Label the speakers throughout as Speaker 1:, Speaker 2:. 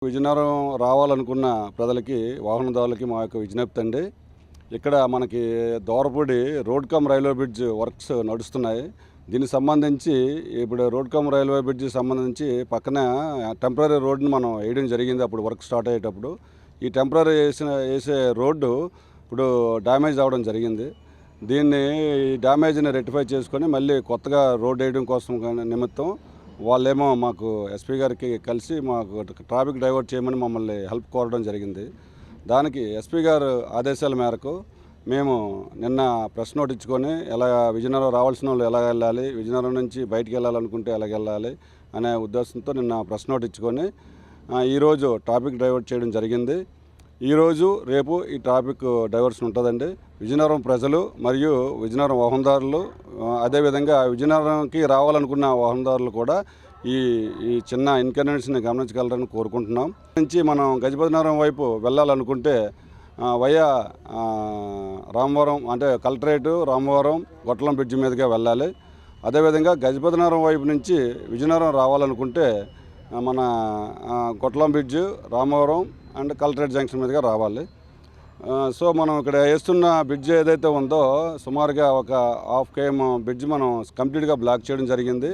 Speaker 1: విజయనగరం రావాలనుకున్న ప్రజలకి వాహనదారులకి మా యొక్క విజ్ఞప్తి అండి. ఇక్కడ మనకి Dorapudi road come railway bridge works నడుస్తున్నాయి. దీనికి సంబంధించి ఇప్పుడు రోడ్ కమ్ రైల్వే బ్రిడ్జ్ సంబంధించి పక్కన టెంపరీ రోడ్ని మనం వేయడం జరిగింది. అప్పుడు వర్క్ స్టార్ట్ అయ్యేటప్పుడు ఈ టెంపరీ వేసే రోడ్డు ఇప్పుడు డ్యామేజ్ అవ్వడం జరిగింది. దీన్ని డ్యామేజ్ని రెక్టిఫై చేసుకొని మళ్ళీ కొత్తగా రోడ్ వేయడం కోసం నిమిత్తం వాళ్ళేమో మాకు ఎస్పీ గారికి కలిసి మాకు ట్రాఫిక్ డైవర్ట్ చేయమని మమ్మల్ని హెల్ప్ కోరడం జరిగింది. దానికి ఎస్పీ గారు ఆదేశాల మేరకు మేము నిన్న ప్రెస్ నోట్ ఇచ్చుకొని ఎలా విజయనగరం రావాల్సిన వాళ్ళు ఎలా వెళ్ళాలి, విజయనగరం నుంచి బయటికి వెళ్ళాలనుకుంటే ఎలా వెళ్ళాలి అనే ఉద్దేశంతో నిన్న ప్రెస్ నోట్ ఇచ్చుకొని ఈరోజు ట్రాఫిక్ డైవర్ట్ చేయడం జరిగింది. ఈరోజు రేపు ఈ ట్రాఫిక్ డైవర్షన్ ఉంటుందండి. విజయనగరం ప్రజలు మరియు విజయనగరం వాహనదారులు అదేవిధంగా విజయనగరంకి రావాలనుకున్న వాహనదారులు కూడా ఈ చిన్న ఇన్కన్వీనియన్స్ని గమనించగలరని కోరుకుంటున్నాం. నుంచి మనం గజపతినగరం వైపు వెళ్ళాలనుకుంటే వయా రామవరం అంటే కలెక్టరేటు రామవరం గొట్టలం బ్రిడ్జి మీదుగా వెళ్ళాలి. అదేవిధంగా గజపతినగరం వైపు నుంచి విజయనగరం రావాలనుకుంటే మన Gotlam bridge Ramavaram and collectorate junction మీదుగా రావాలి. సో మనం ఇక్కడ వేస్తున్న బ్రిడ్జ్ ఏదైతే ఉందో సుమారుగా ఒక హాఫ్ కేఎం బ్రిడ్జ్ మనం కంప్లీట్గా బ్లాక్ చేయడం జరిగింది.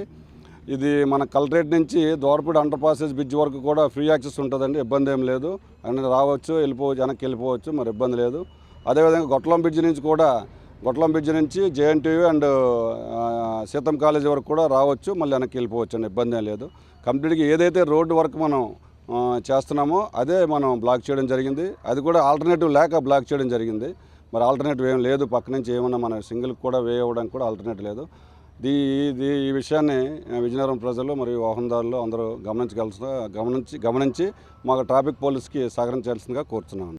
Speaker 1: ఇది మన కలెక్టరేట్ నుంచి దోరపూడి అండర్ పాసేజ్ బ్రిడ్జ్ వరకు కూడా ఫ్రీ యాక్సెస్ ఉంటుందండి, ఇబ్బంది ఏం లేదు. అనేది రావచ్చు, వెళ్ళిపోవచ్చు, వెనక్కి వెళ్ళిపోవచ్చు, మరి ఇబ్బంది లేదు. అదేవిధంగా గొట్టలం బ్రిడ్జ్ నుంచి కూడా గొట్టలం బ్రిడ్జ్ నుంచి జేఎన్టీయూ అండ్ సీతం కాలేజీ వరకు కూడా రావచ్చు, మళ్ళీ వెనక్కి వెళ్ళిపోవచ్చు అండి, ఇబ్బంది ఏం లేదు. కంప్లీట్గా ఏదైతే రోడ్డు వర్క్ మనం చేస్తున్నామో అదే మనం బ్లాక్ చేయడం జరిగింది. అది కూడా ఆల్టర్నేటివ్ లేక బ్లాక్ చేయడం జరిగింది. మరి ఆల్టర్నేటివ్ ఏం లేదు, పక్క నుంచి ఏమన్నా మన సింగిల్ కూడా వే అవ్వడానికి కూడా ఆల్టర్నేటివ్ లేదు. ఈ విషయాన్ని విజయనగరం ప్రజలు మరియు వాహనదారులు అందరూ గమనించి మాకు ట్రాఫిక్ పోలీస్కి సహకరించాల్సిందిగా కోరుతున్నాను.